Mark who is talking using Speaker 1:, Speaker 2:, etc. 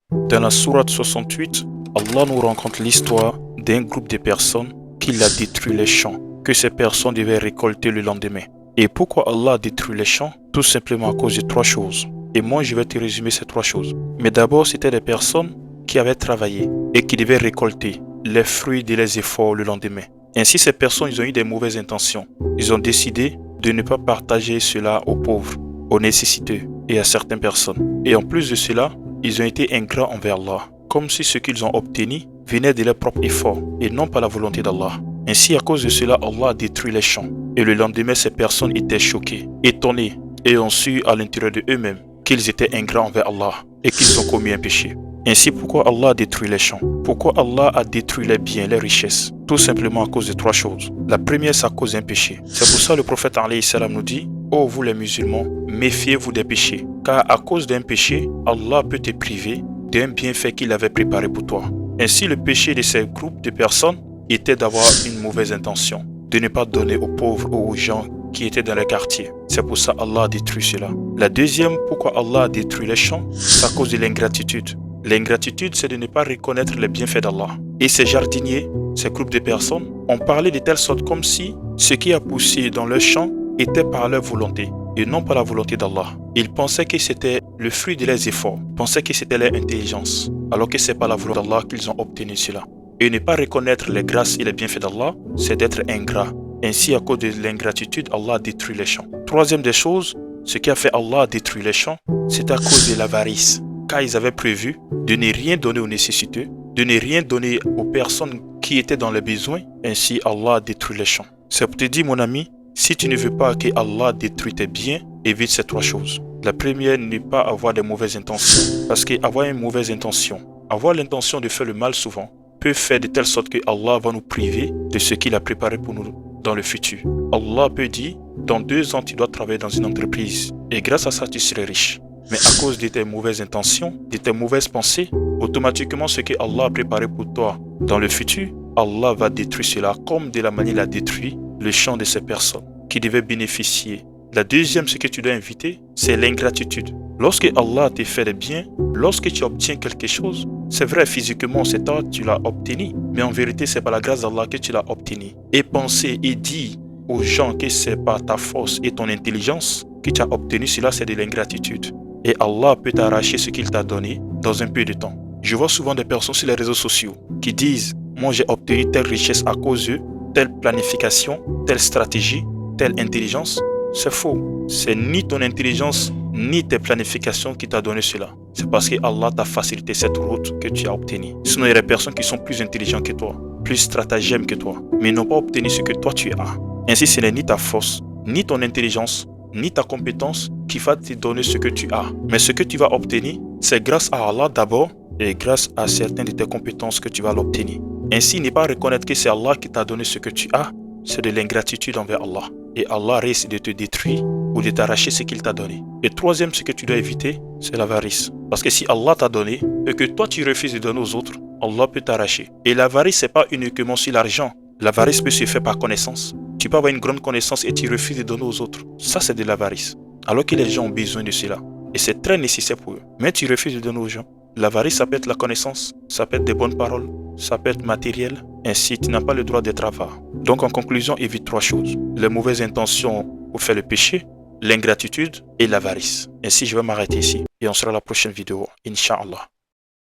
Speaker 1: Dans la sourate 68, Allah nous raconte l'histoire d'un groupe de personnes qui a détruit les champs que ces personnes devaient récolter le lendemain. Et pourquoi Allah a détruit les champs? Tout simplement à cause de trois choses. Et moi, je vais te résumer ces trois choses. Mais d'abord, c'était des personnes qui avaient travaillé et qui devaient récolter les fruits de leurs efforts le lendemain. Ainsi, ces personnes, ils ont eu des mauvaises intentions. Ils ont décidé de ne pas partager cela aux pauvres, aux nécessiteux et à certaines personnes. Et en plus de cela, ils ont été ingrats envers Allah, comme si ce qu'ils ont obtenu venait de leur propre effort et non pas la volonté d'Allah. Ainsi, à cause de cela, Allah a détruit les champs. Et le lendemain, ces personnes étaient choquées, étonnées et ont su à l'intérieur de eux-mêmes qu'ils étaient ingrats envers Allah et qu'ils ont commis un péché. Ainsi, pourquoi Allah a détruit les champs? Pourquoi Allah a détruit les biens, les richesses? Tout simplement à cause de trois choses. La première, c'est à cause d'un péché. C'est pour ça que le prophète alayhi salam nous dit: ô vous les musulmans, méfiez-vous des péchés, car à cause d'un péché, Allah peut te priver d'un bienfait qu'il avait préparé pour toi. Ainsi, le péché de ces groupes de personnes était d'avoir une mauvaise intention, de ne pas donner aux pauvres ou aux gens qui étaient dans les quartiers. C'est pour ça qu'Allah a détruit cela. La deuxième, pourquoi Allah a détruit les champs, c'est à cause de l'ingratitude. L'ingratitude, c'est de ne pas reconnaître les bienfaits d'Allah. Et ces jardiniers, ces groupes de personnes, ont parlé de telle sorte comme si ce qui a poussé dans leur champ était par leur volonté et non par la volonté d'Allah. Ils pensaient que c'était le fruit de leurs efforts, pensaient que c'était leur intelligence, alors que c'est par la volonté d'Allah qu'ils ont obtenu cela. Et ne pas reconnaître les grâces et les bienfaits d'Allah, c'est d'être ingrat. Ainsi, à cause de l'ingratitude, Allah a détruit les champs. Troisième des choses, ce qui a fait Allah détruire les champs, c'est à cause de l'avarice. Car ils avaient prévu de ne rien donner aux nécessiteux, de ne rien donner aux personnes qui étaient dans les besoins. Ainsi, Allah a détruit les champs. C'est pour te dire, mon ami, si tu ne veux pas que Allah détruise tes biens, évite ces trois choses. La première, ne pas avoir de mauvaises intentions. Parce qu'avoir une mauvaise intention, avoir l'intention de faire le mal souvent, peut faire de telle sorte que Allah va nous priver de ce qu'il a préparé pour nous dans le futur. Allah peut dire, dans 2 ans, tu dois travailler dans une entreprise. Et grâce à ça, tu serais riche. Mais à cause de tes mauvaises intentions, de tes mauvaises pensées, automatiquement ce que Allah a préparé pour toi dans le futur, Allah va détruire cela comme de la manière il a détruit le champ de ces personnes qui devaient bénéficier. La deuxième, ce que tu dois éviter, c'est l'ingratitude. Lorsque Allah te fait des biens, lorsque tu obtiens quelque chose, c'est vrai physiquement c'est toi tu l'as obtenu, mais en vérité c'est par la grâce d'Allah que tu l'as obtenu. Et penser et dire aux gens que c'est par ta force et ton intelligence que tu as obtenu cela, c'est de l'ingratitude. Et Allah peut t'arracher ce qu'il t'a donné dans un peu de temps. Je vois souvent des personnes sur les réseaux sociaux qui disent: moi j'ai obtenu telle richesse à cause de telle planification, telle stratégie, telle intelligence. C'est faux. C'est ni ton intelligence ni tes planifications qui t'a donné cela. C'est parce que Allah t'a facilité cette route que tu as obtenue. Sinon, il y a des personnes qui sont plus intelligentes que toi, plus stratagèmes que toi, mais n'ont pas obtenu ce que toi tu as. Ainsi, ce n'est ni ta force, ni ton intelligence, ni ta compétence qui va te donner ce que tu as. Mais ce que tu vas obtenir, c'est grâce à Allah d'abord et grâce à certaines de tes compétences que tu vas l'obtenir. Ainsi, ne pas reconnaître que c'est Allah qui t'a donné ce que tu as, c'est de l'ingratitude envers Allah. Et Allah risque de te détruire ou de t'arracher ce qu'il t'a donné. Et troisième, ce que tu dois éviter, c'est l'avarice. Parce que si Allah t'a donné et que toi tu refuses de donner aux autres, Allah peut t'arracher. Et l'avarice, c'est pas uniquement sur l'argent. L'avarice peut se faire par connaissance. Tu peux avoir une grande connaissance et tu refuses de donner aux autres. Ça, c'est de l'avarice. Alors que les gens ont besoin de cela. Et c'est très nécessaire pour eux. Mais tu refuses de donner aux gens. L'avarice, ça peut être la connaissance, ça peut être des bonnes paroles, ça peut être matériel. Ainsi, tu n'as pas le droit d'être avare. Donc, en conclusion, évite 3 choses. Les mauvaises intentions pour faire le péché, l'ingratitude et l'avarice. Ainsi, je vais m'arrêter ici. Et on sera à la prochaine vidéo, Inch'Allah.